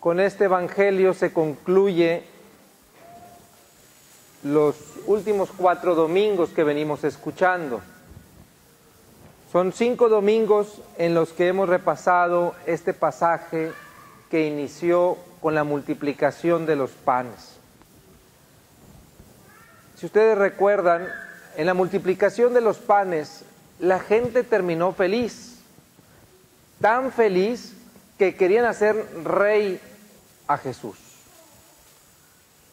Con este evangelio se concluye los últimos 4 domingos que venimos escuchando. Son 5 domingos en los que hemos repasado este pasaje que inició con la multiplicación de los panes. Si ustedes recuerdan, en la multiplicación de los panes, la gente terminó feliz, tan feliz que querían hacer rey a Jesús.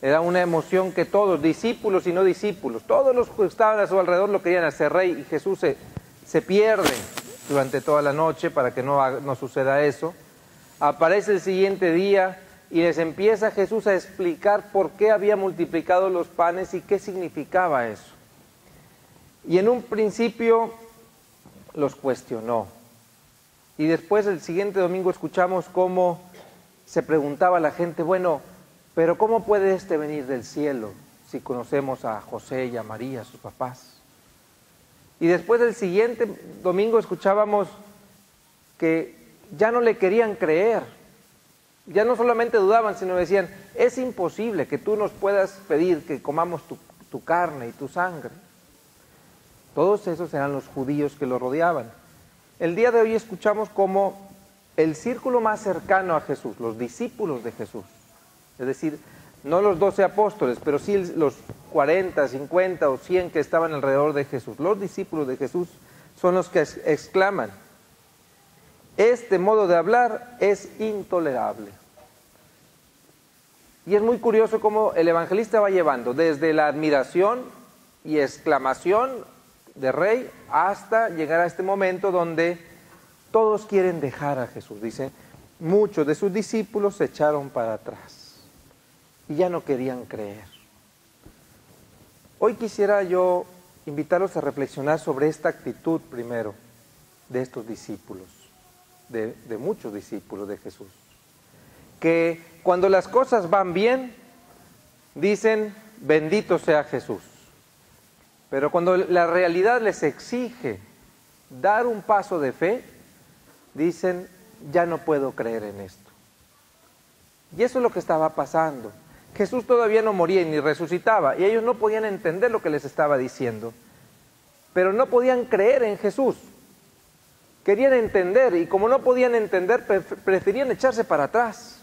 Era una emoción que todos, discípulos y no discípulos, todos los que estaban a su alrededor lo querían hacer rey, y Jesús se pierde durante toda la noche para que no suceda eso. Aparece el siguiente día y les empieza Jesús a explicar por qué había multiplicado los panes y qué significaba eso. Y en un principio los cuestionó. Y después el siguiente domingo escuchamos cómo se preguntaba la gente, bueno, pero ¿cómo puede este venir del cielo si conocemos a José y a María, sus papás? Y después del siguiente domingo escuchábamos que ya no le querían creer. Ya no solamente dudaban, sino decían, es imposible que tú nos puedas pedir que comamos tu carne y tu sangre. Todos esos eran los judíos que lo rodeaban. El día de hoy escuchamos cómo el círculo más cercano a Jesús, los discípulos de Jesús, es decir, no los 12 apóstoles, pero sí los 40, 50 o 100 que estaban alrededor de Jesús, los discípulos de Jesús son los que exclaman, este modo de hablar es intolerable. Y es muy curioso cómo el evangelista va llevando desde la admiración y exclamación de rey hasta llegar a este momento donde todos quieren dejar a Jesús. Dice, muchos de sus discípulos se echaron para atrás y ya no querían creer. Hoy quisiera yo invitarlos a reflexionar sobre esta actitud primero de estos discípulos, de muchos discípulos de Jesús, que cuando las cosas van bien dicen bendito sea Jesús, pero cuando la realidad les exige dar un paso de fe, dicen ya no puedo creer en esto. Y eso es lo que estaba pasando. Jesús todavía no moría ni resucitaba y ellos no podían entender lo que les estaba diciendo, pero no podían creer en Jesús. Querían entender y como no podían entender preferían echarse para atrás,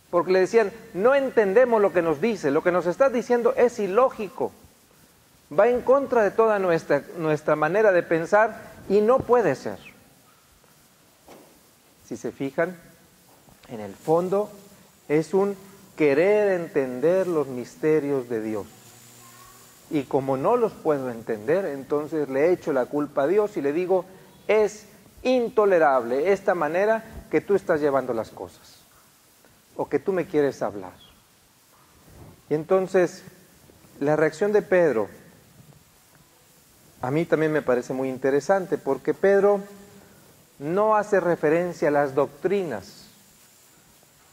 porque le decían, no entendemos lo que nos dice, lo que nos estás diciendo es ilógico, va en contra de toda nuestra manera de pensar y no puede ser. Si se fijan, en el fondo es un querer entender los misterios de Dios. Y como no los puedo entender, entonces le echo la culpa a Dios y le digo, es intolerable esta manera que tú estás llevando las cosas, o que tú me quieres hablar. Y entonces, la reacción de Pedro, a mí también me parece muy interesante, porque Pedro no hace referencia a las doctrinas,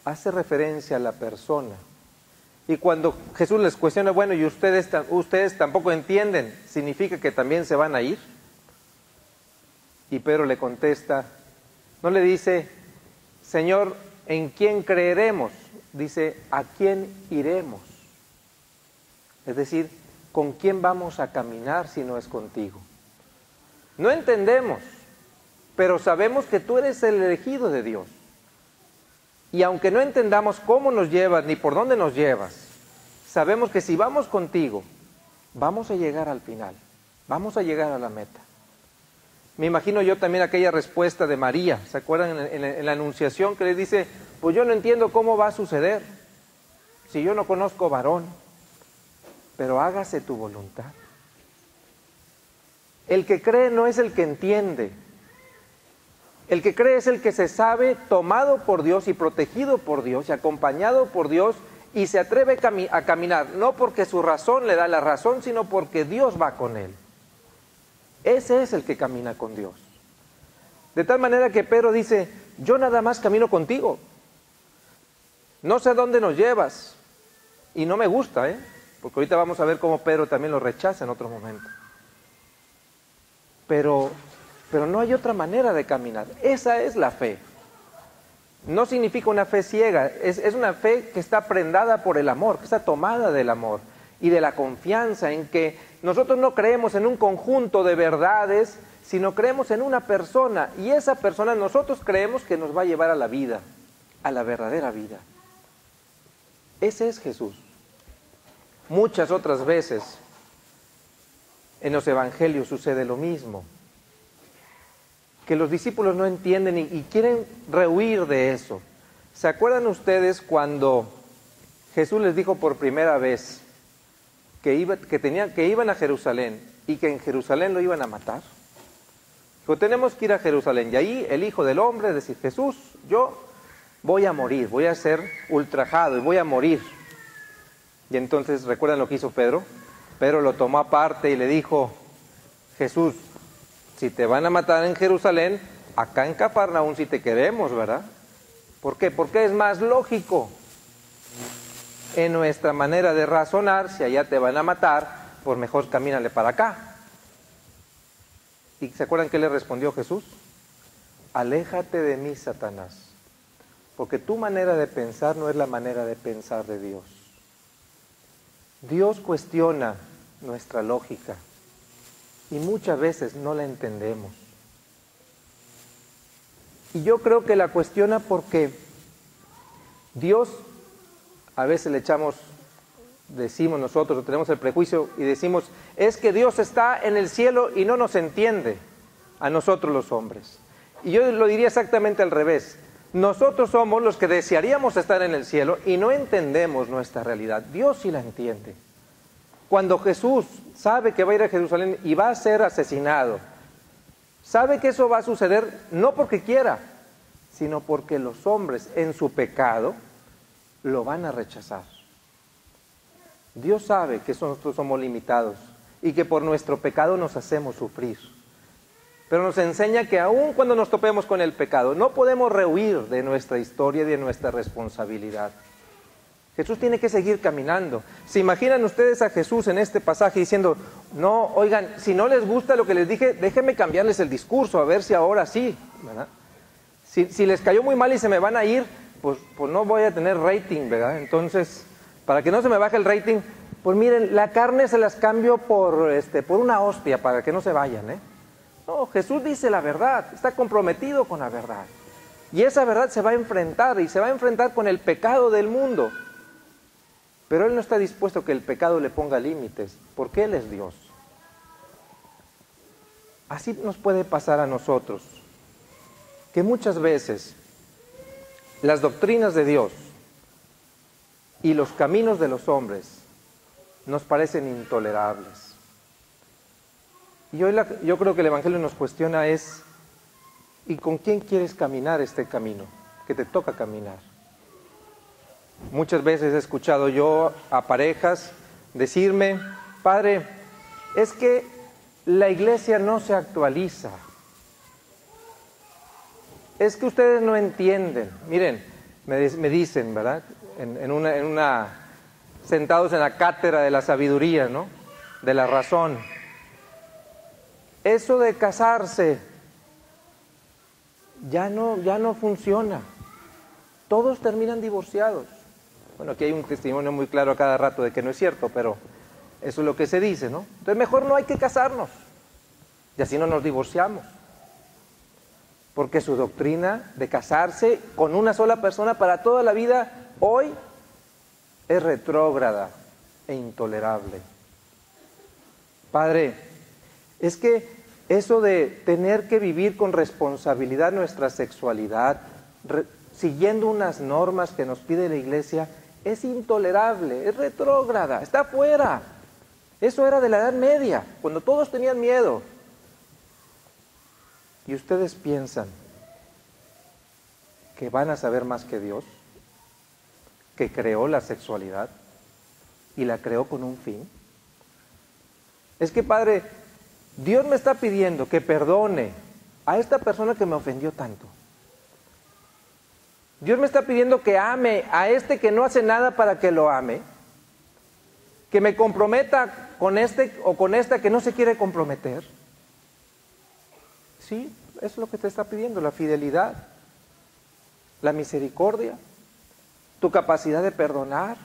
hace referencia a la persona. Y cuando Jesús les cuestiona, bueno, ¿y ustedes tampoco entienden? ¿Significa que también se van a ir? Y Pedro le contesta, no le dice, Señor, ¿en quién creeremos? Dice, ¿a quién iremos? Es decir, ¿con quién vamos a caminar si no es contigo? No entendemos, pero sabemos que tú eres el elegido de Dios. Y aunque no entendamos cómo nos llevas ni por dónde nos llevas, sabemos que si vamos contigo, vamos a llegar al final, vamos a llegar a la meta. Me imagino yo también aquella respuesta de María, ¿se acuerdan en la anunciación que le dice, pues yo no entiendo cómo va a suceder, si yo no conozco varón, pero hágase tu voluntad. El que cree no es el que entiende. El que cree es el que se sabe tomado por Dios y protegido por Dios y acompañado por Dios y se atreve a caminar, no porque su razón le da la razón, sino porque Dios va con él. Ese es el que camina con Dios. De tal manera que Pedro dice, yo nada más camino contigo. No sé dónde nos llevas. Y no me gusta, porque ahorita vamos a ver cómo Pedro también lo rechaza en otro momento. Pero no hay otra manera de caminar. Esa es la fe. no significa una fe ciega, es una fe que está prendada por el amor, que está tomada del amor y de la confianza en que nosotros no creemos en un conjunto de verdades, sino creemos en una persona, y esa persona nosotros creemos que nos va a llevar a la vida, a la verdadera vida. Ese es Jesús. Muchas otras veces en los evangelios sucede lo mismo, que los discípulos no entienden y quieren rehuir de eso. ¿Se acuerdan ustedes cuando Jesús les dijo por primera vez que iban a Jerusalén y que en Jerusalén lo iban a matar? Dijo, tenemos que ir a Jerusalén, y ahí el Hijo del Hombre, es decir, Jesús, yo voy a morir, voy a ser ultrajado y voy a morir. Y entonces, ¿recuerdan lo que hizo Pedro? Pedro lo tomó aparte y le dijo, Jesús, si te van a matar en Jerusalén, acá en Cafarnaúm sí te queremos, ¿verdad? ¿Por qué? Porque es más lógico. En nuestra manera de razonar, si allá te van a matar, pues mejor camínale para acá. ¿Y se acuerdan qué le respondió Jesús? Aléjate de mí, Satanás, porque tu manera de pensar no es la manera de pensar de Dios. Dios cuestiona nuestra lógica y muchas veces no la entendemos. Y yo creo que la cuestiona porque Dios, a veces decimos nosotros, tenemos el prejuicio y decimos, es que Dios está en el cielo y no nos entiende a nosotros los hombres. Y yo lo diría exactamente al revés. Nosotros somos los que desearíamos estar en el cielo y no entendemos nuestra realidad. Dios sí la entiende. Cuando Jesús sabe que va a ir a Jerusalén y va a ser asesinado, sabe que eso va a suceder no porque quiera, sino porque los hombres en su pecado lo van a rechazar. Dios sabe que nosotros somos limitados y que por nuestro pecado nos hacemos sufrir. Pero nos enseña que aun cuando nos topemos con el pecado, no podemos rehuir de nuestra historia y de nuestra responsabilidad. Jesús tiene que seguir caminando. ¿Se imaginan ustedes a Jesús en este pasaje diciendo, no, oigan, si no les gusta lo que les dije, déjenme cambiarles el discurso, a ver si ahora sí, ¿verdad? Si les cayó muy mal y se me van a ir, pues no voy a tener rating, ¿verdad? Entonces, para que no se me baje el rating, pues miren, la carne se las cambio por una hostia, para que no se vayan, ¿eh? No, Jesús dice la verdad, está comprometido con la verdad. Y esa verdad se va a enfrentar, y se va a enfrentar con el pecado del mundo. Pero Él no está dispuesto a que el pecado le ponga límites, porque Él es Dios. Así nos puede pasar a nosotros, que muchas veces las doctrinas de Dios y los caminos de los hombres nos parecen intolerables. Y hoy yo creo que el Evangelio nos cuestiona ¿y con quién quieres caminar este camino que te toca caminar? Muchas veces he escuchado yo a parejas decirme, Padre, es que la iglesia no se actualiza. Es que ustedes no entienden. Miren, me dicen, ¿verdad? Sentados en la cátedra de la sabiduría, ¿no? De la razón. Eso de casarse ya no funciona. Todos terminan divorciados. Bueno, aquí hay un testimonio muy claro a cada rato de que no es cierto, pero eso es lo que se dice, ¿no? Entonces mejor no hay que casarnos, y así no nos divorciamos. Porque su doctrina de casarse con una sola persona para toda la vida, hoy es retrógrada e intolerable. Padre, es que eso de tener que vivir con responsabilidad nuestra sexualidad, siguiendo unas normas que nos pide la iglesia, es intolerable, es retrógrada, está fuera. Eso era de la Edad Media, cuando todos tenían miedo. ¿Y ustedes piensan que van a saber más que Dios, que creó la sexualidad y la creó con un fin? Es que, Padre, Dios me está pidiendo que perdone a esta persona que me ofendió tanto. Dios me está pidiendo que ame a este que no hace nada para que lo ame, que me comprometa con este o con esta que no se quiere comprometer. Sí, eso es lo que te está pidiendo, la fidelidad. la misericordia, tu capacidad de perdonar,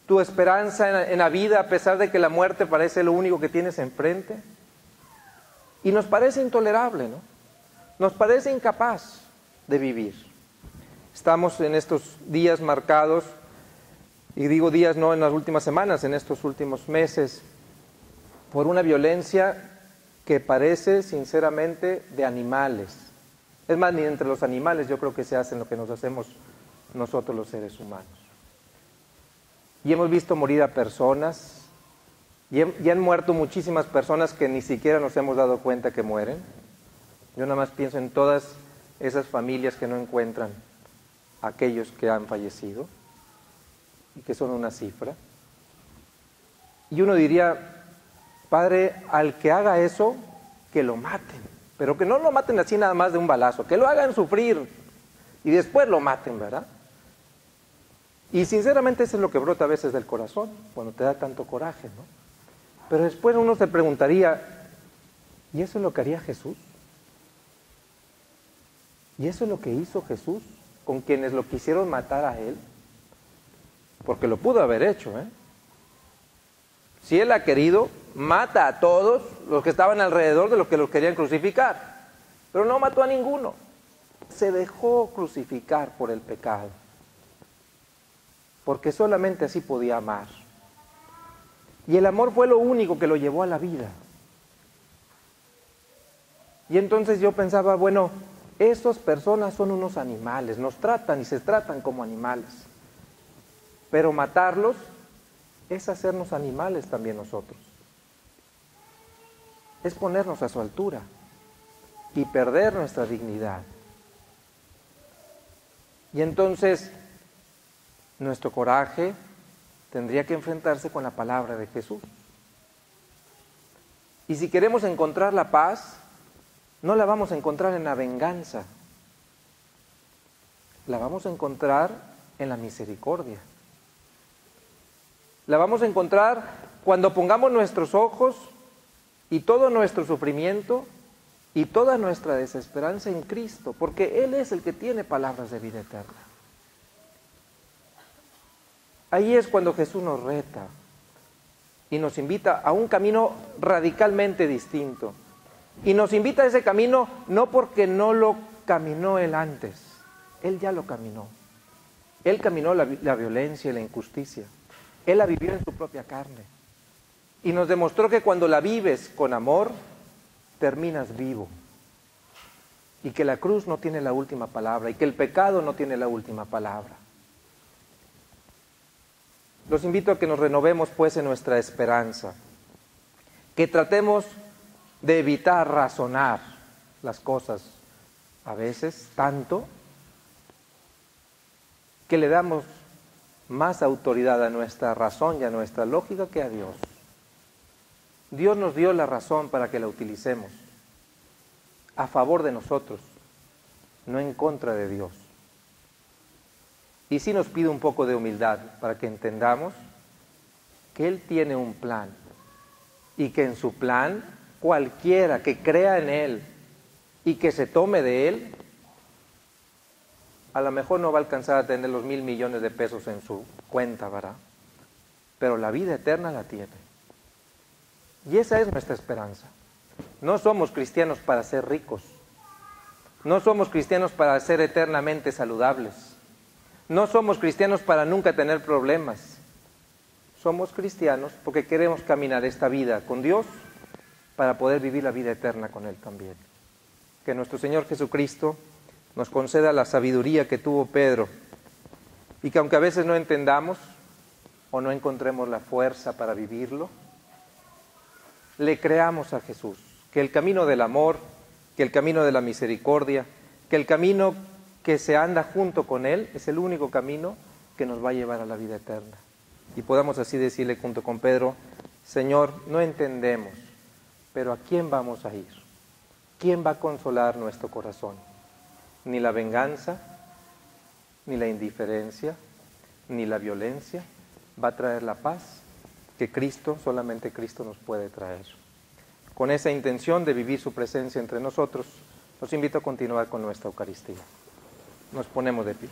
tu esperanza en la vida a pesar de que la muerte parece lo único que tienes enfrente. Y nos parece intolerable, ¿no? Nos parece incapaz de vivir. Estamos en estos días marcados, y digo días no en las últimas semanas, en estos últimos meses, por una violencia que parece sinceramente de animales. Es más, ni entre los animales yo creo que se hacen lo que nos hacemos nosotros los seres humanos. Y hemos visto morir a personas, y han muerto muchísimas personas que ni siquiera nos hemos dado cuenta que mueren. Yo nada más pienso en todas esas familias que no encuentran a aquellos que han fallecido, y que son una cifra. Y uno diría, Padre, al que haga eso, que lo maten, pero que no lo maten así nada más de un balazo, que lo hagan sufrir y después lo maten, ¿verdad? Y sinceramente eso es lo que brota a veces del corazón, cuando te da tanto coraje, ¿no? Pero después uno se preguntaría, ¿y eso es lo que haría Jesús? ¿Y eso es lo que hizo Jesús con quienes lo quisieron matar a Él? Porque lo pudo haber hecho, ¿eh? Si Él ha querido, mata a todos los que estaban alrededor de los que los querían crucificar. Pero no mató a ninguno. Se dejó crucificar por el pecado. Porque solamente así podía amar. Y el amor fue lo único que lo llevó a la vida. Y entonces yo pensaba, bueno, esas personas son unos animales, nos tratan y se tratan como animales. Pero matarlos es hacernos animales también nosotros. Es ponernos a su altura y perder nuestra dignidad. Y entonces nuestro coraje tendría que enfrentarse con la palabra de Jesús. Y si queremos encontrar la paz, no la vamos a encontrar en la venganza, la vamos a encontrar en la misericordia. La vamos a encontrar cuando pongamos nuestros ojos y todo nuestro sufrimiento y toda nuestra desesperanza en Cristo, porque Él es el que tiene palabras de vida eterna. Ahí es cuando Jesús nos reta y nos invita a un camino radicalmente distinto. Y nos invita a ese camino no porque no lo caminó Él antes, Él ya lo caminó. Él caminó la violencia y la injusticia. Él la vivió en su propia carne. Y nos demostró que cuando la vives con amor, terminas vivo. Y que la cruz no tiene la última palabra, y que el pecado no tiene la última palabra. Los invito a que nos renovemos pues en nuestra esperanza. Que tratemos de evitar razonar las cosas a veces tanto que le damos más autoridad a nuestra razón y a nuestra lógica que a Dios. Dios nos dio la razón para que la utilicemos a favor de nosotros, no en contra de Dios. Y sí nos pide un poco de humildad para que entendamos que Él tiene un plan y que en su plan cualquiera que crea en Él y que se tome de Él, a lo mejor no va a alcanzar a tener los 1,000 millones de pesos en su cuenta, ¿verdad? Pero la vida eterna la tiene. Y esa es nuestra esperanza. No somos cristianos para ser ricos. No somos cristianos para ser eternamente saludables. No somos cristianos para nunca tener problemas. Somos cristianos porque queremos caminar esta vida con Dios para poder vivir la vida eterna con Él también. Que nuestro Señor Jesucristo nos conceda la sabiduría que tuvo Pedro y que aunque a veces no entendamos o no encontremos la fuerza para vivirlo, le creamos a Jesús, que el camino del amor, que el camino de la misericordia, que el camino que se anda junto con Él es el único camino que nos va a llevar a la vida eterna. Y podamos así decirle junto con Pedro, Señor, no entendemos, pero ¿a quién vamos a ir? ¿Quién va a consolar nuestro corazón? Ni la venganza, ni la indiferencia, ni la violencia va a traer la paz que Cristo, solamente Cristo nos puede traer. Con esa intención de vivir su presencia entre nosotros, los invito a continuar con nuestra Eucaristía. Nos ponemos de pie.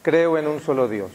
Creo en un solo Dios,